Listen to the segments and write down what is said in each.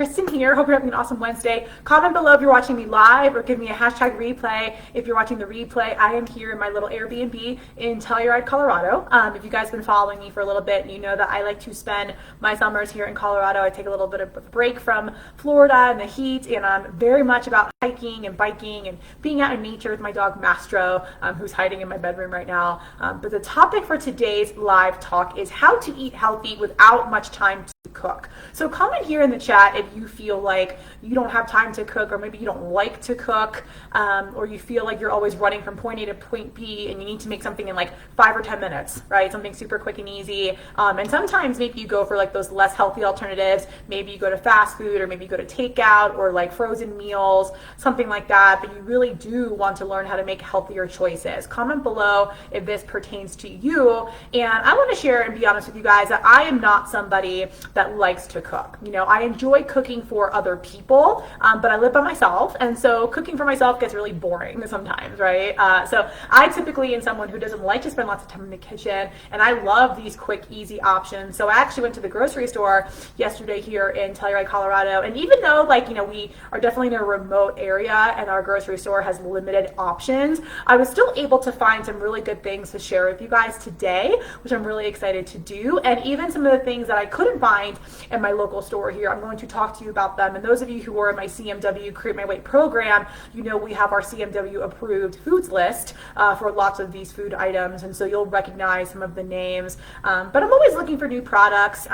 Kristen here. Hope you're having an awesome Wednesday. Comment below if you're watching me live or give me a hashtag replay. If you're watching the replay, I am here in my little Airbnb in Telluride, Colorado. If you guys have been following me for a little bit, you know that I like to spend my summers here in Colorado. I take a little bit of a break from Florida and the heat, and I'm very much about hiking and biking and being out in nature with my dog Mastro, who's hiding in my bedroom right now. But the topic for today's live talk is how to eat healthy without much time to cook. So comment here in the chat if you feel like you don't have time to cook, or maybe you don't like to cook, or you feel like you're always running from point A to point B and you need to make something in like 5 or 10 minutes, right? Something super quick and easy. And sometimes maybe you go for like those less healthy alternatives. Maybe you go to fast food, or maybe you go to takeout, or like frozen meals, something like that. But you really do want to learn how to make healthier choices. Comment below if this pertains to you. And I want to share and be honest with you guys that I am not somebody that likes to cook. You know, I enjoy cooking for other people, but I live by myself, and so cooking for myself gets really boring sometimes, right? So I typically am someone who doesn't like to spend lots of time in the kitchen, and I love these quick, easy options. So I actually went to the grocery store yesterday here in Telluride, Colorado, and even though, like, you know, we are definitely in a remote area and our grocery store has limited options, I was still able to find some really good things to share with you guys today, which I'm really excited to do. And even some of the things that I couldn't find in my local store here, I'm going to talk to you about them. And those of you who are in my CMW Create My Weight program, you know we have our CMW approved foods list for lots of these food items, and so you'll recognize some of the names. But I'm always looking for new products.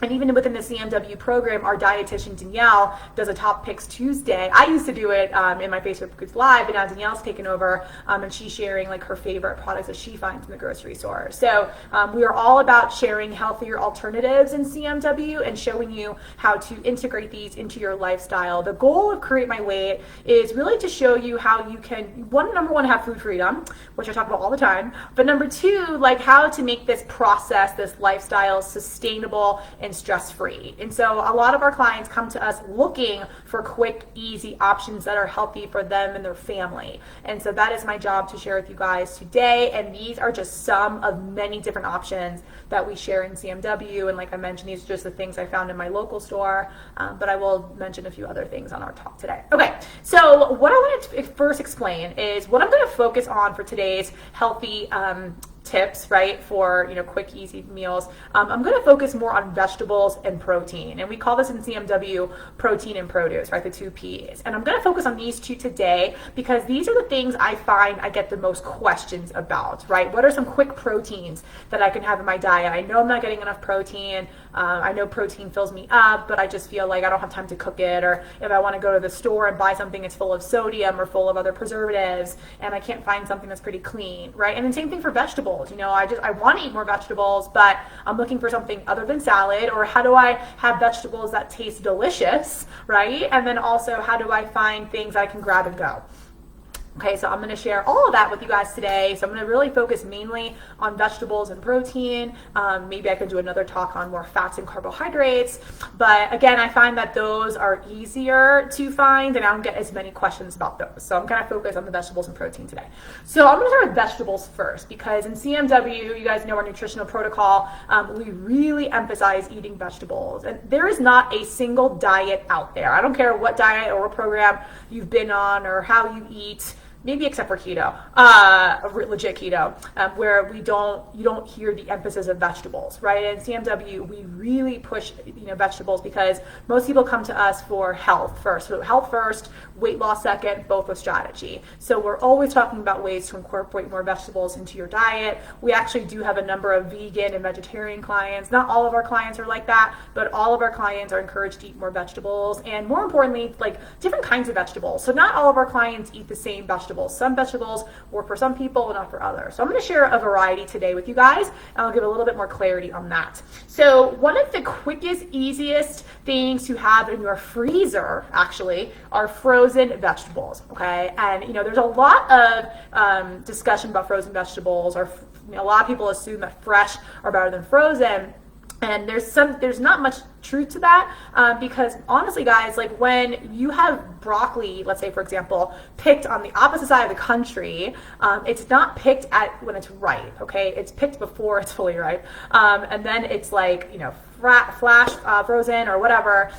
And even within the CMW program, our dietitian Danielle does a Top Picks Tuesday. I used to do it in my Facebook groups live, but now Danielle's taken over, and she's sharing like her favorite products that she finds in the grocery store. So we are all about sharing healthier alternatives in CMW and showing you how to integrate these into your lifestyle. The goal of Create My Weight is really to show you how you can, number one, have food freedom, which I talk about all the time, but number two, like how to make this process, this lifestyle sustainable and stress-free. And so a lot of our clients come to us looking for quick, easy options that are healthy for them and their family. And so that is my job to share with you guys today. And these are just some of many different options that we share in CMW. And like I mentioned, these are just the things I found in my local store, but I will mention a few other things on our talk today. Okay, so what I want to first explain is what I'm going to focus on for today's healthy tips, right, for, you know, quick, easy meals. I'm going to focus more on vegetables and protein, and we call this in CMW protein and produce, right, the 2 P's. And I'm going to focus on these two today because these are the things I find I get the most questions about, right? What are some quick proteins that I can have in my diet? I know I'm not getting enough protein. I know protein fills me up, but I just feel like I don't have time to cook it, or if I want to go to the store and buy something that's full of sodium or full of other preservatives, and I can't find something that's pretty clean, right? And then same thing for vegetables. You know, I want to eat more vegetables, but I'm looking for something other than salad, or how do I have vegetables that taste delicious, right? And then also, how do I find things I can grab and go? Okay, so I'm going to share all of that with you guys today. So I'm going to really focus mainly on vegetables and protein. Maybe I could do another talk on more fats and carbohydrates. But again, I find that those are easier to find and I don't get as many questions about those. So I'm going to focus on the vegetables and protein today. So I'm going to start with vegetables first, because in CMW, you guys know our nutritional protocol, we really emphasize eating vegetables. And there is not a single diet out there. I don't care what diet or what program you've been on or how you eat, maybe except for keto, legit keto, where you don't hear the emphasis of vegetables, right? In CMW, we really push, you know, vegetables because most people come to us for health first. So health first, weight loss second, both with strategy. So we're always talking about ways to incorporate more vegetables into your diet. We actually do have a number of vegan and vegetarian clients. Not all of our clients are like that, but all of our clients are encouraged to eat more vegetables, and more importantly, like different kinds of vegetables. So not all of our clients eat the same vegetables. Some vegetables work for some people and not for others. So I'm going to share a variety today with you guys, and I'll give a little bit more clarity on that. So one of the quickest, easiest things to have in your freezer actually are frozen vegetables, okay? And you know, there's a lot of discussion about frozen vegetables, or you know, a lot of people assume that fresh are better than frozen. And there's not much truth to that, because honestly, guys, like when you have broccoli, let's say for example, picked on the opposite side of the country, it's not picked at when it's ripe, okay? It's picked before it's fully ripe, and then it's like, you know, flash frozen or whatever.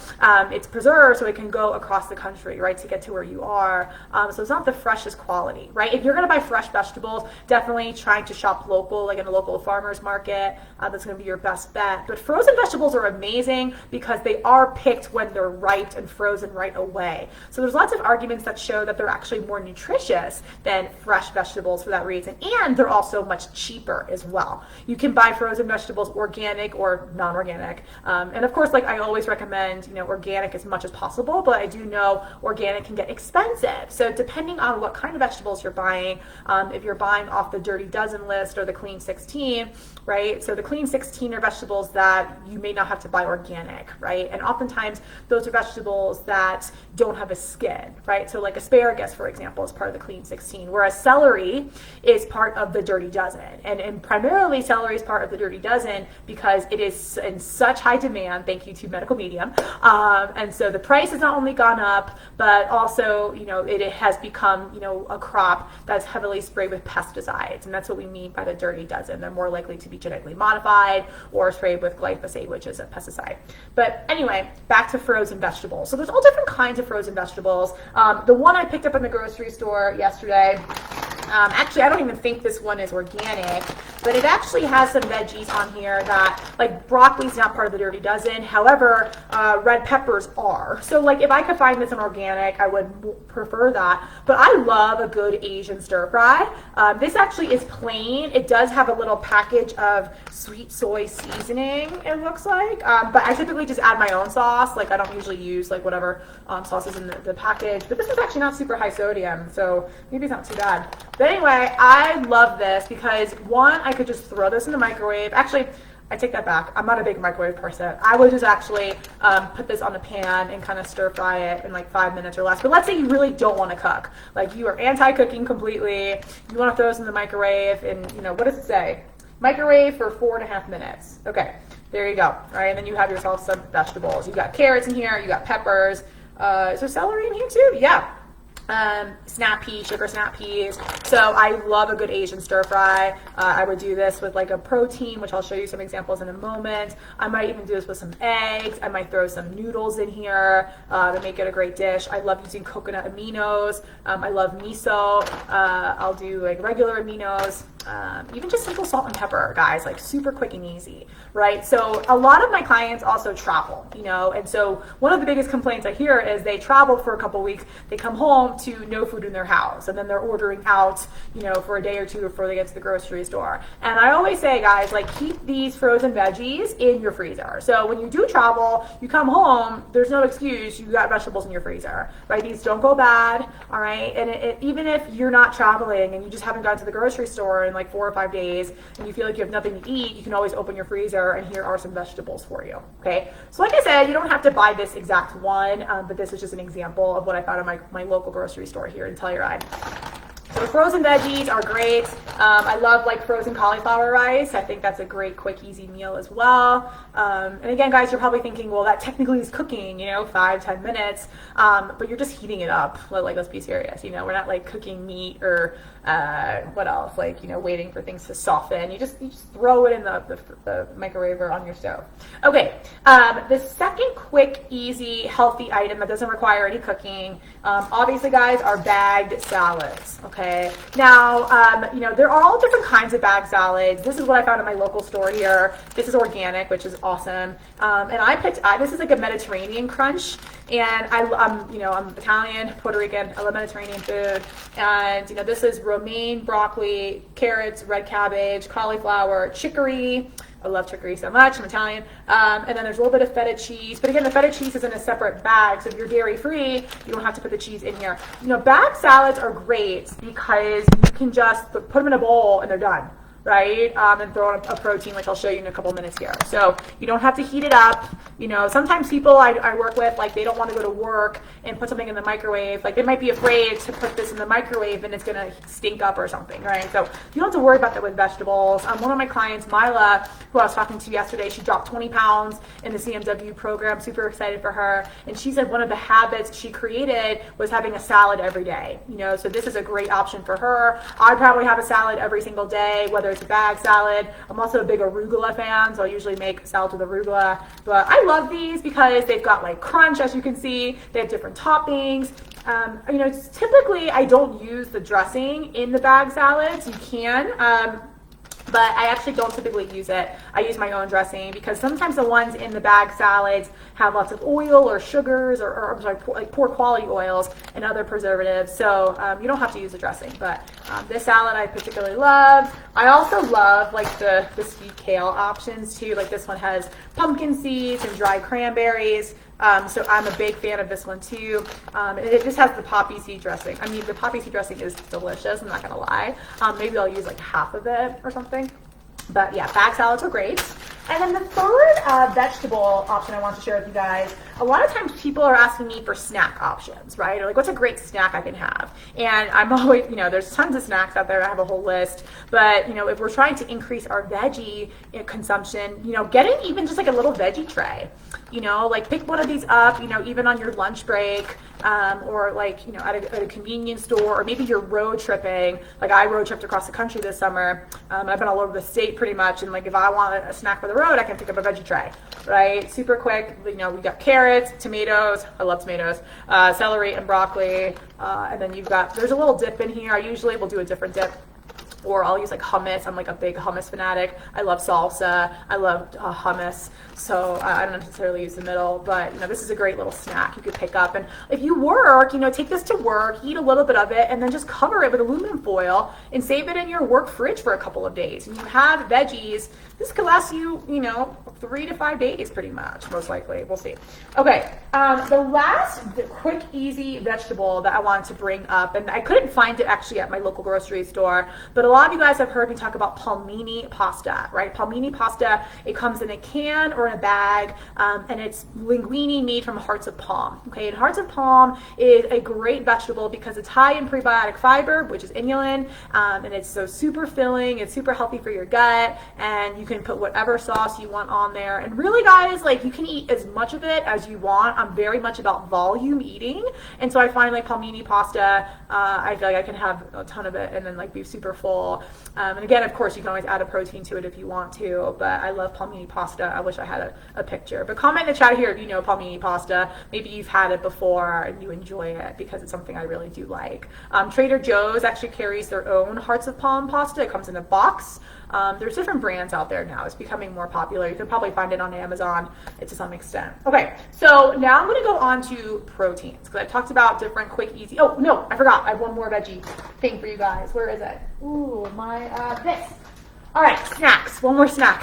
It's preserved so it can go across the country, right, to get to where you are. So it's not the freshest quality, right? If you're going to buy fresh vegetables, definitely trying to shop local, like in a local farmer's market. That's going to be your best bet. But frozen vegetables are amazing because they are picked when they're ripe and frozen right away. So there's lots of arguments that show that they're actually more nutritious than fresh vegetables for that reason. And they're also much cheaper as well. You can buy frozen vegetables organic or non-organic. And of course, like I always recommend, you know, organic as much as possible, but I do know organic can get expensive. So depending on what kind of vegetables you're buying, if you're buying off the Dirty Dozen list or the Clean 16, right? So the Clean 16 are vegetables that you may not have to buy organic, right? And oftentimes those are vegetables that don't have a skin, right? So like asparagus, for example, is part of the Clean 16, whereas celery is part of the Dirty Dozen. And primarily celery is part of the Dirty Dozen because it is in such high demand, thank you to Medical Medium. And so the price has not only gone up, but also, you know, it has become, you know, a crop that's heavily sprayed with pesticides. And that's what we mean by the Dirty Dozen. They're more likely to be genetically modified or sprayed with glyphosate, which is a pesticide. But anyway, back to frozen vegetables. So there's all different kinds of frozen vegetables. The one I picked up in the grocery store yesterday, actually, I don't even think this one is organic, but it actually has some veggies on here that, like, broccoli's not part of the Dirty Dozen. However, red peppers are. So, like, if I could find this in organic, I would prefer that. But I love a good Asian stir fry. This actually is plain. It does have a little package of sweet soy seasoning, it looks like. But I typically just add my own sauce. Like, I don't usually use, like, whatever sauce is in the package. But this is actually not super high sodium, so maybe it's not too bad. But anyway, I love this because, one, I could just throw this in the microwave. Actually, I take that back. I'm not a big microwave person. I would just actually put this on the pan and kind of stir fry it in like 5 minutes or less. But let's say you really don't want to cook. Like you are anti-cooking completely. You want to throw this in the microwave and, you know, what does it say? Microwave for 4.5 minutes. Okay, there you go. All right, and then you have yourself some vegetables. You got carrots in here. You got peppers. Is there celery in here too? Yeah. Snap peas, sugar snap peas. So I love a good Asian stir fry. I would do this with like a protein, which I'll show you some examples in a moment. I might even do this with some eggs. I might throw some noodles in here to make it a great dish. I love using coconut aminos. I love miso. I'll do like regular aminos. Even just simple salt and pepper, guys, like super quick and easy, right? So a lot of my clients also travel, you know, and so one of the biggest complaints I hear is they travel for a couple weeks, they come home to no food in their house, and then they're ordering out, you know, for a day or two before they get to the grocery store. And I always say, guys, like keep these frozen veggies in your freezer. So when you do travel, you come home, there's no excuse, you got vegetables in your freezer, right? These don't go bad, all right? And even if you're not traveling and you just haven't gone to the grocery store in like 4 or 5 days and you feel like you have nothing to eat, you can always open your freezer and here are some vegetables for you, okay? So like I said, you don't have to buy this exact one, but this is just an example of what I found in my local grocery store here in Telluride. So frozen veggies are great. I love like frozen cauliflower rice. I think that's a great, quick, easy meal as well. And again, guys, you're probably thinking, well, that technically is cooking, you know, 5-10 minutes, but you're just heating it up. Like, let's be serious. You know, we're not like cooking meat or what else? Like, you know, waiting for things to soften. You just throw it in the microwave or on your stove. Okay. The second quick, easy, healthy item that doesn't require any cooking, obviously, guys, are bagged salads. Okay. Now, you know, there are all different kinds of bagged salads. This is what I found at my local store here. This is organic, which is awesome. And I picked, this is like a Mediterranean crunch. And I'm Italian, Puerto Rican. I love Mediterranean food. And, you know, this is romaine, broccoli, carrots, red cabbage, cauliflower, chicory. I love chicory so much. I'm Italian. And then there's a little bit of feta cheese. But again, the feta cheese is in a separate bag. So if you're dairy free, you don't have to put the cheese in here. You know, bagged salads are great because you can just put them in a bowl and they're done. right? And throw in a protein, which I'll show you in a couple minutes here. So you don't have to heat it up. You know, sometimes people I work with, like, they don't want to go to work and put something in the microwave. Like, they might be afraid to put this in the microwave and it's going to stink up or something, right? So you don't have to worry about that with vegetables. One of my clients, Mila, who I was talking to yesterday, she dropped 20 pounds in the CMW program. Super excited for her. And she said one of the habits she created was having a salad every day. You know, so this is a great option for her. I probably have a salad every single day, whether it's a bag salad. I'm also a big arugula fan, so I usually make salads with arugula. But I love these because they've got like crunch, as you can see. They have different toppings. You know, typically I don't use the dressing in the bag salads. You can. But I actually don't typically use it. I use my own dressing because sometimes the ones in the bag salads have lots of oil or sugars or I'm sorry, like poor quality oils and other preservatives. So you don't have to use the dressing. But this salad I particularly love. I also love like the sweet kale options too. Like this one has pumpkin seeds and dried cranberries. So I'm a big fan of this one too. It just has the poppy seed dressing. I mean, the poppy seed dressing is delicious, I'm not gonna lie. Maybe I'll use like half of it or something. But yeah, bag salads are great. And then the third vegetable option I want to share with you guys, a lot of times people are asking me for snack options, right? Or like, what's a great snack I can have? And I'm always, you know, there's tons of snacks out there. I have a whole list. But, you know, if we're trying to increase our veggie consumption, you know, getting even just like a little veggie tray, you know, like pick one of these up, you know, even on your lunch break, or like, you know, at a convenience store, or maybe you're road tripping. Like I road tripped across the country this summer. I've been all over the state pretty much. And like, if I want a snack for the road, I can pick up a veggie tray, right? Super quick. You know, we got carrots, tomatoes. I love tomatoes, celery and broccoli. And then you've got, there's a little dip in here. I usually will do a different dip. Or I'll use like hummus. I'm like a big hummus fanatic. I love salsa. I love hummus. So I don't necessarily use the middle, but you know, this is a great little snack you could pick up. And if you work, you know, take this to work, eat a little bit of it, and then just cover it with aluminum foil and save it in your work fridge for a couple of days. And you have veggies. This could last you, you know, 3 to 5 days pretty much, most likely. We'll see. Okay, the last quick, easy vegetable that I wanted to bring up, and I couldn't find it actually at my local grocery store, but a lot of you guys have heard me talk about palmini pasta, right? Palmini pasta, it comes in a can or in a bag, and it's linguine made from hearts of palm, okay? And hearts of palm is a great vegetable because it's high in prebiotic fiber, which is inulin, and it's so super filling, it's super healthy for your gut, and you can put whatever sauce you want on there. And really, guys, like you can eat as much of it as you want. I'm very much about volume eating, and so I find like palmini pasta, I feel like I can have a ton of it and then like be super full. And again, of course, you can always add a protein to it if you want to, but I love palmini pasta. I wish I had a picture. But comment in the chat here if you know palmini pasta. Maybe you've had it before and you enjoy it because it's something I really do like. Trader Joe's actually carries their own hearts of palm pasta. It comes in a box. There's different brands out there now. It's becoming more popular. You can probably find it on Amazon to some extent. Okay, so now I'm going to go on to proteins because I talked about different quick, easy. Oh, no, I forgot. I have one more veggie thing for you guys. Where is it? Ooh, this. All right, snacks. One more snack.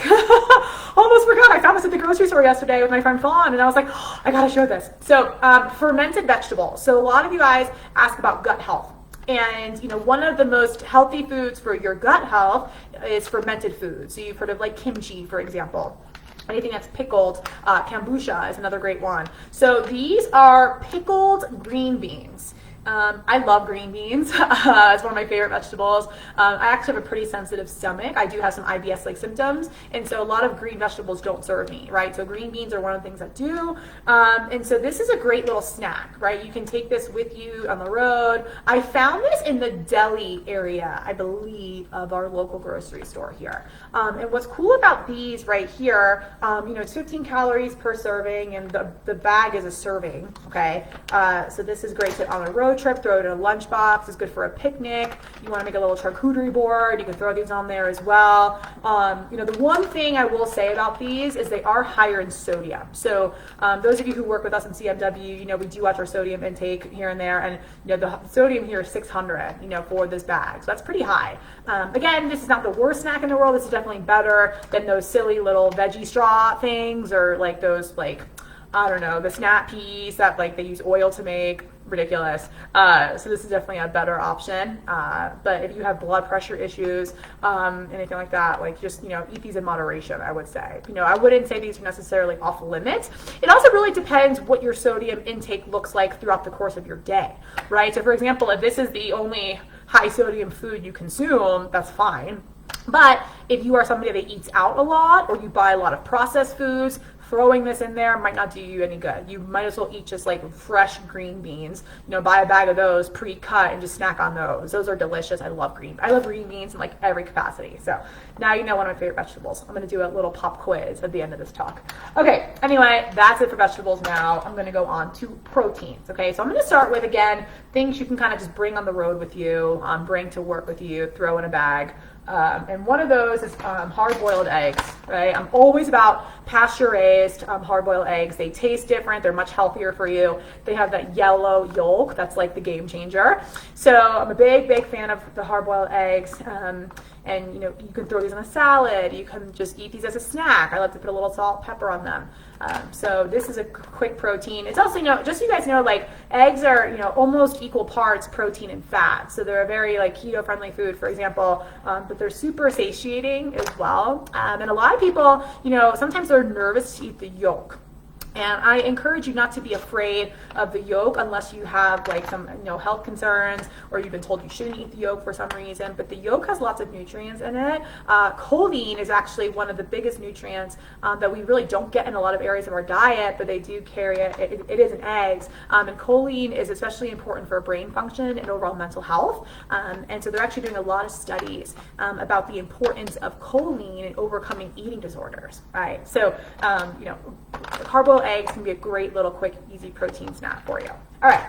Almost forgot. I found this at the grocery store yesterday with my friend Fawn, and I was like, oh, I got to show this. So fermented vegetables. So a lot of you guys ask about gut health. And, you know, one of the most healthy foods for your gut health is fermented foods. So you've heard of like kimchi, for example. Anything that's pickled, kombucha is another great one. So these are pickled green beans. I love green beans. It's one of my favorite vegetables. I actually have a pretty sensitive stomach. I do have some IBS-like symptoms, and so a lot of green vegetables don't serve me, right? So green beans are one of the things that do. And so this is a great little snack, right? You can take this with you on the road. I found this in the deli area, I believe, of our local grocery store here. And what's cool about these right here, you know, it's 15 calories per serving, and the bag is a serving, okay? So this is great to on a road trip, throw it in a lunchbox. It's good for a picnic. You want to make a little charcuterie board, you can throw these on there as well. You know, the one thing I will say about these is they are higher in sodium. So those of you who work with us in CMW, you know, we do watch our sodium intake here and there, and you know, the sodium here is 600, you know, for this bag. So that's pretty high. Again, this is not the worst snack in the world. This is definitely better than those silly little veggie straw things, or like those like I don't know, the snap peas that like they use oil to make. Ridiculous. So this is definitely a better option. But if you have blood pressure issues, anything like that, like just, eat these in moderation, I would say. I wouldn't say these are necessarily off limits. It also really depends what your sodium intake looks like throughout the course of your day, right? So for example, if this is the only high sodium food you consume, that's fine. But if you are somebody that eats out a lot or you buy a lot of processed foods, throwing this in there might not do you any good. You might as well eat just like fresh green beans. Buy a bag of those pre-cut and just snack on those. Those are delicious. I love green beans in like every capacity. So now you know one of my favorite vegetables. I'm going to do a little pop quiz at the end of this talk. Okay, anyway, that's it for vegetables now. I'm going to go on to proteins. Okay, so I'm going to start with, again, things you can kind of just bring on the road with you, bring to work with you, throw in a bag. And one of those is hard-boiled eggs, right? I'm always about pasture-raised hard-boiled eggs. They taste different. They're much healthier for you. They have that yellow yolk. That's like the game changer. So I'm a big, big fan of the hard-boiled eggs. And you can throw these on a salad. You can just eat these as a snack. I like to put a little salt, pepper on them. So this is a quick protein. It's also, just so you guys know, like eggs are, almost equal parts protein and fat. So they're a very like keto-friendly food, for example, but they're super satiating as well. And a lot of people, sometimes they're nervous to eat the yolk. And I encourage you not to be afraid of the yolk unless you have like some health concerns or you've been told you shouldn't eat the yolk for some reason. But the yolk has lots of nutrients in it. Choline is actually one of the biggest nutrients that we really don't get in a lot of areas of our diet, but they do carry it. It is in eggs. And choline is especially important for brain function and overall mental health. And so they're actually doing a lot of studies about the importance of choline in overcoming eating disorders. Right. So hard-boiled eggs can be a great little quick, easy protein snack for you. All right.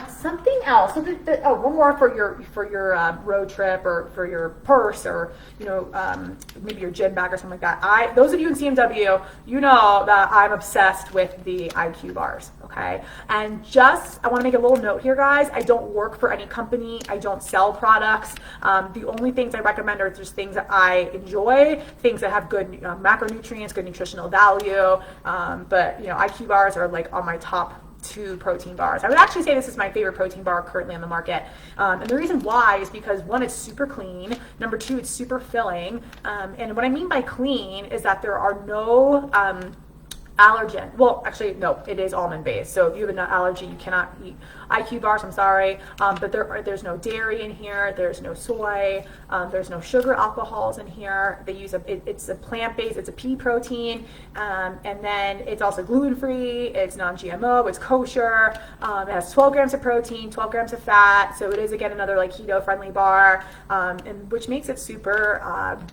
Something else. So one more for your road trip or for your purse or maybe your gym bag or something like that. Those of you in CMW, you know that I'm obsessed with the IQ bars. Okay, and I want to make a little note here, guys. I don't work for any company. I don't sell products. The only things I recommend are just things that I enjoy, things that have good macronutrients, good nutritional value. But IQ bars are like on my top 2 protein bars. I would actually say this is my favorite protein bar currently on the market. And the reason why is because 1, it's super clean. Number 2, it's super filling. And what I mean by clean is that there are no allergen. Well, actually, no, it is almond based. So if you have a nut allergy, you cannot eat IQ bars. I'm sorry, but there's no dairy in here. There's no soy. There's no sugar alcohols in here. They use it's a plant based. It's a pea protein, and then it's also gluten free. It's non-GMO. It's kosher. It has 12 grams of protein, 12 grams of fat. So it is again another like keto friendly bar, and which makes it super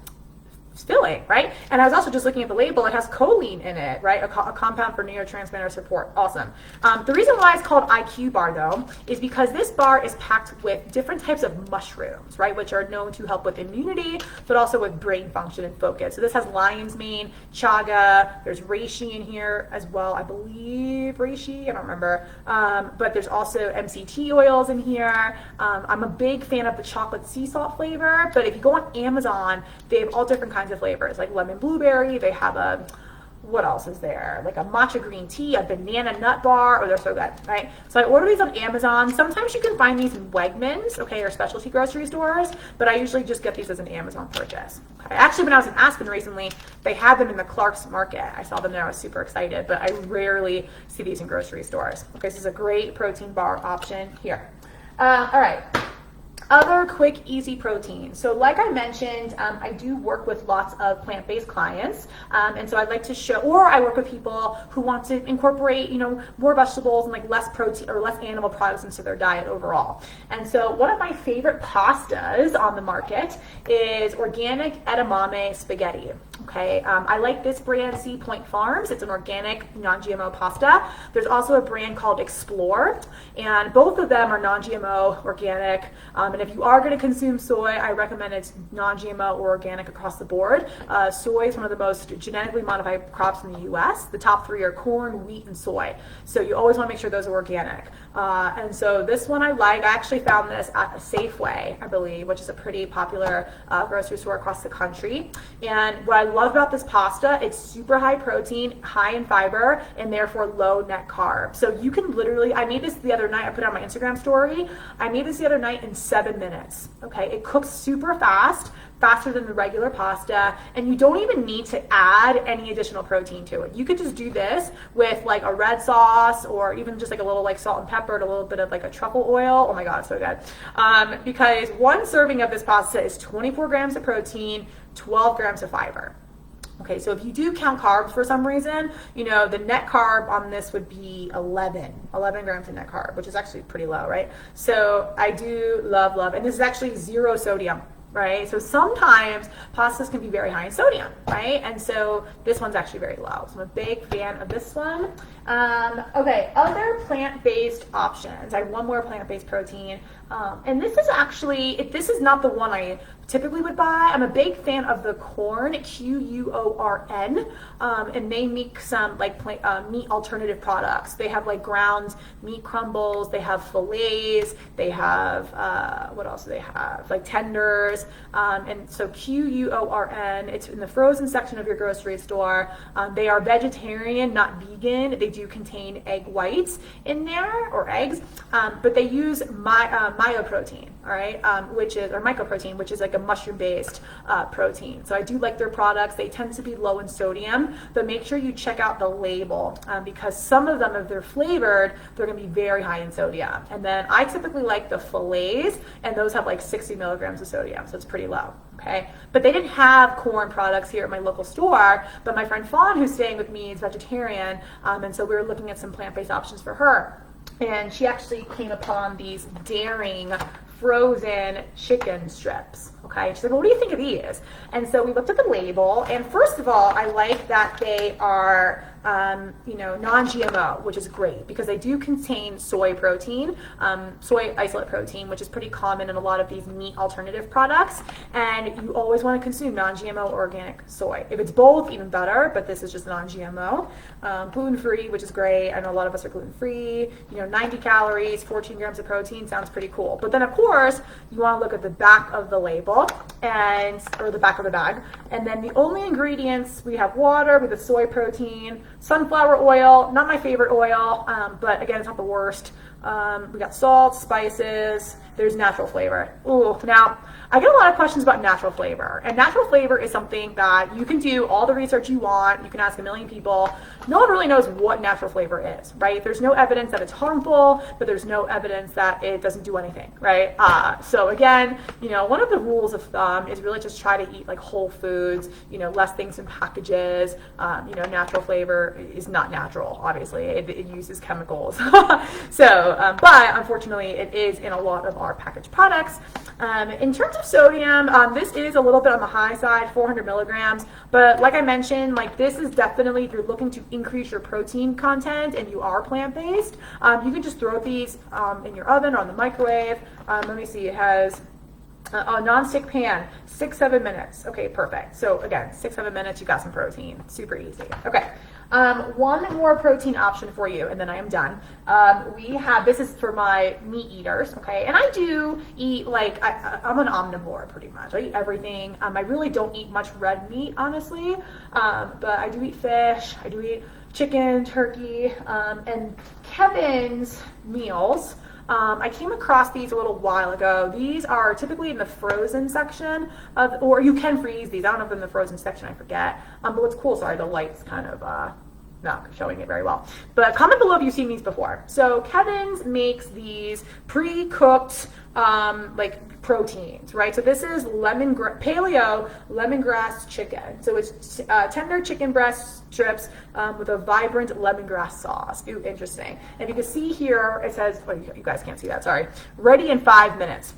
filling, right? And I was also just looking at the label. It has choline in it, right? A compound for neurotransmitter support. Awesome. The reason why it's called IQ bar, though, is because this bar is packed with different types of mushrooms, right? Which are known to help with immunity, but also with brain function and focus. So this has lion's mane, chaga. There's reishi in here as well. I believe reishi. I don't remember. But there's also MCT oils in here. I'm a big fan of the chocolate sea salt flavor. But if you go on Amazon, they have all different kinds of flavors, like lemon blueberry. They have what else is there? Like a matcha green tea, a banana nut bar. Oh, they're so good, right? So I order these on Amazon. Sometimes you can find these in Wegmans, okay, or specialty grocery stores, but I usually just get these as an Amazon purchase. Okay. Actually, when I was in Aspen recently, they had them in the Clark's Market. I saw them there. I was super excited, but I rarely see these in grocery stores. Okay, so this is a great protein bar option here. All right. Other quick, easy proteins. So like I mentioned, I do work with lots of plant-based clients. And so I'd like to show, or I work with people who want to incorporate, more vegetables and like less protein or less animal products into their diet overall. And so one of my favorite pastas on the market is organic edamame spaghetti. Okay, I like this brand, Sea Point Farms. It's an organic, non-GMO pasta. There's also a brand called Explore, and both of them are non-GMO, organic, and And if you are going to consume soy, I recommend it's non-GMO or organic across the board. Soy is one of the most genetically modified crops in the U.S. The top 3 are corn, wheat, and soy. So you always want to make sure those are organic. And so this one I like. I actually found this at a Safeway, I believe, which is a pretty popular grocery store across the country. And what I love about this pasta, it's super high protein, high in fiber, and therefore low net carb. So you can literally, I made this the other night, I put it on my Instagram story. I made this the other night in 7 minutes. Okay, it cooks super fast, faster than the regular pasta, and you don't even need to add any additional protein to it. You could just do this with like a red sauce or even just like a little like salt and pepper and a little bit of like a truffle oil. Oh my God, so good. Because one serving of this pasta is 24 grams of protein, 12 grams of fiber. Okay, so if you do count carbs for some reason, you know, the net carb on this would be 11 grams of net carb, which is actually pretty low, right? So I do love, and this is actually 0 sodium. Right? So sometimes pastas can be very high in sodium, right? And so this one's actually very low. So I'm a big fan of this one. Okay, other plant-based options. I have one more plant-based protein. And this is actually, this is not the one I typically would buy. I'm a big fan of the Quorn, Quorn, and they make some like meat alternative products. They have like ground meat crumbles, they have fillets, they have, what else do they have? Like tenders. And so Quorn, it's in the frozen section of your grocery store. They are vegetarian, not vegan. They do contain egg whites in there, or eggs, but they use myoprotein, all right, or mycoprotein, which is like a mushroom-based protein. So I do like their products. They tend to be low in sodium, but make sure you check out the label because some of them, if they're flavored, they're going to be very high in sodium. And then I typically like the fillets, and those have like 60 milligrams of sodium, so it's pretty low. Okay, but they didn't have Quorn products here at my local store, but my friend Fawn, who's staying with me, is vegetarian, and so we were looking at some plant-based options for her. And she actually came upon these Daring frozen chicken strips. Okay, she's like, well, what do you think of these? And so we looked at the label, and first of all, I like that they are non-GMO, which is great because they do contain soy protein, soy isolate protein, which is pretty common in a lot of these meat alternative products. And you always want to consume non-GMO organic soy. If it's both, even better, but this is just non-GMO. Gluten-free, which is great. I know a lot of us are gluten-free. 90 calories, 14 grams of protein sounds pretty cool. But then, of course, you want to look at the back of the label or the back of the bag. And then the only ingredients, we have water with the soy protein, sunflower oil, not my favorite oil, but again, it's not the worst. We got salt, spices, there's natural flavor. Ooh, now, I get a lot of questions about natural flavor, and natural flavor is something that you can do all the research you want, you can ask a million people. No one really knows what natural flavor is, right? There's no evidence that it's harmful, but there's no evidence that it doesn't do anything, right? So again, one of the rules of thumb is really just try to eat like whole foods, less things in packages. Natural flavor is not natural, obviously. It uses chemicals. But unfortunately, it is in a lot of our packaged products. In terms of sodium, this is a little bit on the high side, 400 milligrams. But like I mentioned, this is definitely, if you're looking to increase your protein content and you are plant-based, you can just throw these in your oven or on the microwave. Let me see, it has a non-stick pan, 6-7 minutes. Okay, perfect. So again, 6-7 minutes, you got some protein. Super easy. Okay. One more protein option for you, and then I am done. This is for my meat eaters, okay? And I do eat, I'm an omnivore pretty much. I eat everything. I really don't eat much red meat, honestly, but I do eat fish. I do eat chicken, turkey, and Kevin's meals. I came across these a little while ago. These are typically in the frozen section or you can freeze these. I don't know if they're in the frozen section, I forget. But what's cool, sorry, the light's kind of not showing it very well. But comment below if you've seen these before. So Kevin's makes these pre-cooked proteins, right? So this is paleo lemongrass chicken. So it's tender chicken breast strips with a vibrant lemongrass sauce. Ooh, interesting. And you can see here, it says, you guys can't see that, sorry. Ready in 5 minutes.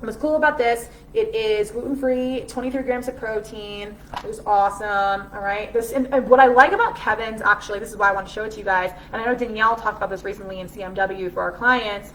What's cool about this, it is gluten-free, 23 grams of protein. It was awesome, all right? And what I like about Kevin's, actually, this is why I want to show it to you guys, and I know Danielle talked about this recently in CMW for our clients.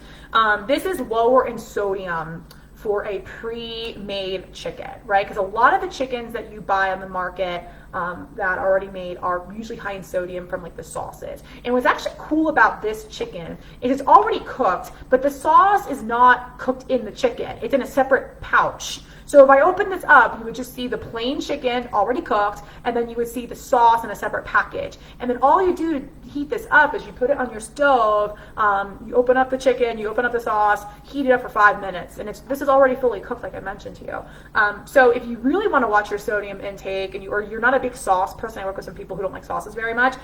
This is lower in sodium for a pre-made chicken, right? Because a lot of the chickens that you buy on the market that are already made are usually high in sodium from like the sauces. And what's actually cool about this chicken is it's already cooked, but the sauce is not cooked in the chicken. It's in a separate pouch. So if I open this up, you would just see the plain chicken already cooked, and then you would see the sauce in a separate package. And then all you do to heat this up is you put it on your stove, you open up the chicken, you open up the sauce, heat it up for 5 minutes. And this is already fully cooked, like I mentioned to you. So if you really want to watch your sodium intake, and you're not a big sauce person, I work with some people who don't like sauces very much,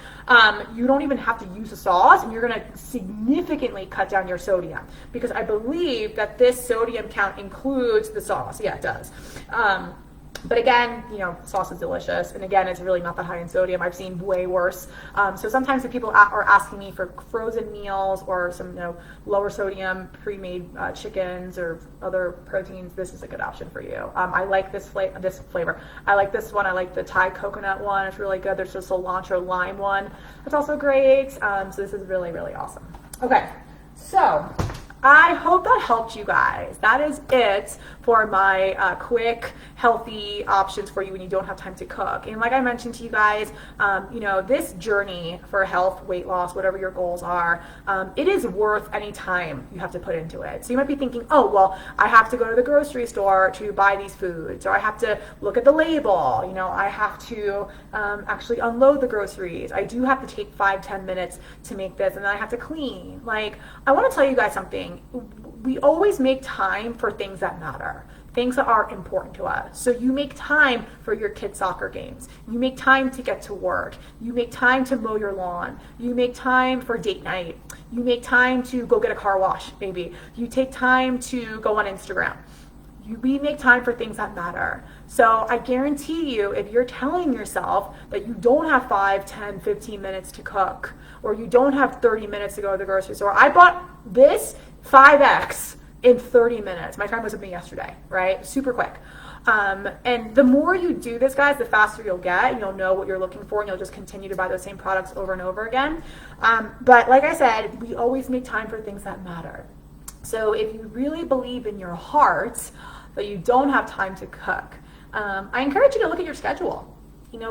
you don't even have to use the sauce, and you're going to significantly cut down your sodium. Because I believe that this sodium count includes the sauce. Yeah, it does. But again, sauce is delicious, and again, it's really not that high in sodium. I've seen way worse. So sometimes if people are asking me for frozen meals or some lower sodium pre-made chickens or other proteins, this is a good option for you. I like this flavor. I like this one. I like the Thai coconut one. It's really good. There's the cilantro lime one. It's also great. So this is really, really awesome. Okay, so I hope that helped you guys. That is it for my quick, healthy options for you when you don't have time to cook. And like I mentioned to you guys, this journey for health, weight loss, whatever your goals are, it is worth any time you have to put into it. So you might be thinking, oh, well, I have to go to the grocery store to buy these foods, or I have to look at the label, I have to actually unload the groceries. I do have to take 5-10 minutes to make this, and then I have to clean. Like, I want to tell you guys something. We always make time for things that matter, things that are important to us. So you make time for your kids' soccer games. You make time to get to work. You make time to mow your lawn. You make time for date night. You make time to go get a car wash, maybe. You take time to go on Instagram. We make time for things that matter. So I guarantee you, if you're telling yourself that you don't have 5, 10, 15 minutes to cook, or you don't have 30 minutes to go to the grocery store. I bought this 5X in 30 minutes. My friend was with me yesterday, right? Super quick. And the more you do this, guys, the faster you'll get, and you'll know what you're looking for, and you'll just continue to buy those same products over and over again. But like I said, we always make time for things that matter. So if you really believe in your heart that you don't have time to cook, I encourage you to look at your schedule.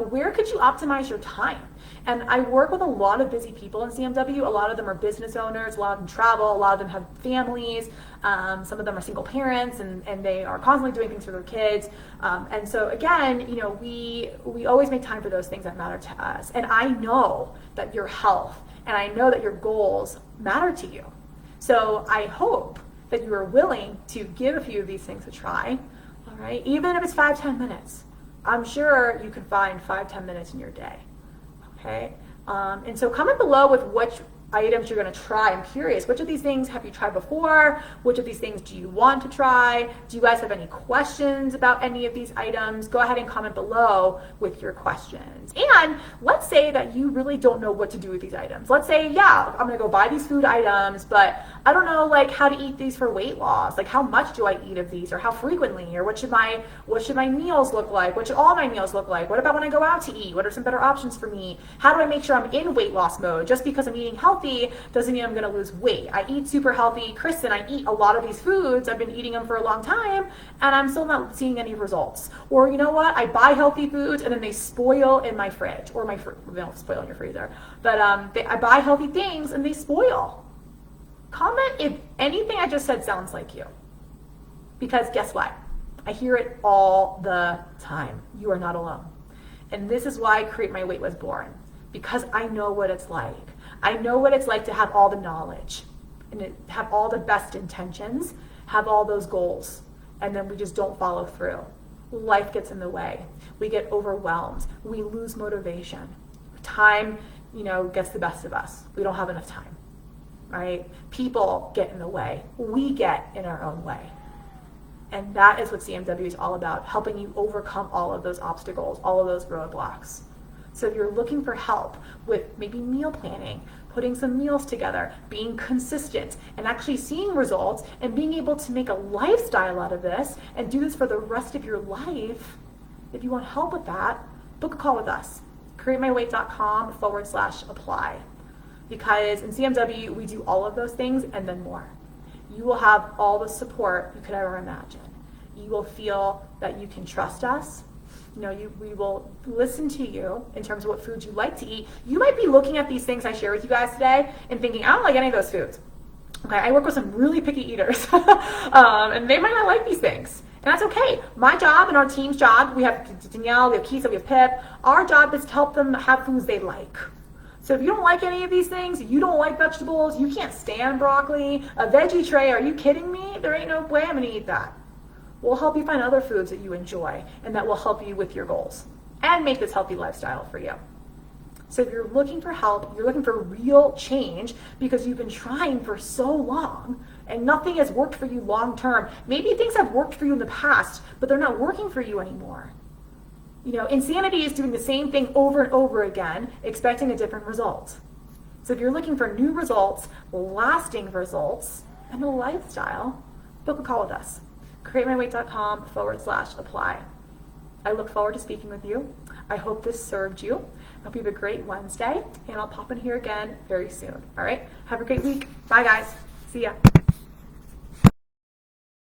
Where could you optimize your time? And I work with a lot of busy people in CMW. A lot of them are business owners, a lot of them travel, a lot of them have families, some of them are single parents, and they are constantly doing things for their kids. And so again, we always make time for those things that matter to us. And I know that your health and I know that your goals matter to you. So I hope that you are willing to give a few of these things a try, all right? Even if it's 5-10 minutes. I'm sure you can find 5-10 minutes in your day, okay? And so comment below with which items you're going to try. I'm curious, which of these things have you tried before? Which of these things do you want to try? Do you guys have any questions about any of these items? Go ahead and comment below with your questions. And let's say that you really don't know what to do with these items. Let's say, yeah, I'm going to go buy these food items, but I don't know how to eat these for weight loss. How much do I eat of these, or how frequently, or what should my meals look like? What should all my meals look like? What about when I go out to eat? What are some better options for me? How do I make sure I'm in weight loss mode? Just because I'm eating healthy doesn't mean I'm going to lose weight. I eat super healthy. Kristen, I eat a lot of these foods. I've been eating them for a long time, and I'm still not seeing any results. Or you know what? I buy healthy foods, and then they spoil in my fridge, or they don't spoil in your freezer. But I buy healthy things, and they spoil. Comment if anything I just said sounds like you. Because guess what? I hear it all the time. You are not alone. And this is why Create My Weight was born. Because I know what it's like. I know what it's like to have all the knowledge and have all the best intentions, have all those goals, and then we just don't follow through. Life gets in the way. We get overwhelmed. We lose motivation. Time, gets the best of us. We don't have enough time, right? People get in the way. We get in our own way. And that is what CMW is all about, helping you overcome all of those obstacles, all of those roadblocks. So if you're looking for help with maybe meal planning, putting some meals together, being consistent, and actually seeing results, and being able to make a lifestyle out of this, and do this for the rest of your life, if you want help with that, book a call with us. CreateMyWeight.com/apply. Because in CMW, we do all of those things and then more. you will have all the support you could ever imagine. You will feel that you can trust us. We will listen to you in terms of what foods you like to eat. You might be looking at these things I share with you guys today and thinking, I don't like any of those foods. Okay, I work with some really picky eaters, and they might not like these things. And that's okay. My job and our team's job, we have Danielle, we have Keisa, we have Pip, our job is to help them have foods they like. So if you don't like any of these things, you don't like vegetables, you can't stand broccoli, a veggie tray, are you kidding me? There ain't no way I'm gonna eat that. We'll help you find other foods that you enjoy and that will help you with your goals and make this healthy lifestyle for you. So if you're looking for help, you're looking for real change because you've been trying for so long and nothing has worked for you long term. Maybe things have worked for you in the past, but they're not working for you anymore. Insanity is doing the same thing over and over again, expecting a different result. So if you're looking for new results, lasting results, and a lifestyle, book a call with us. CreateMyWeight.com/apply. I look forward to speaking with you. I hope this served you. I hope you have a great Wednesday, and I'll pop in here again very soon. All right? Have a great week. Bye, guys. See ya.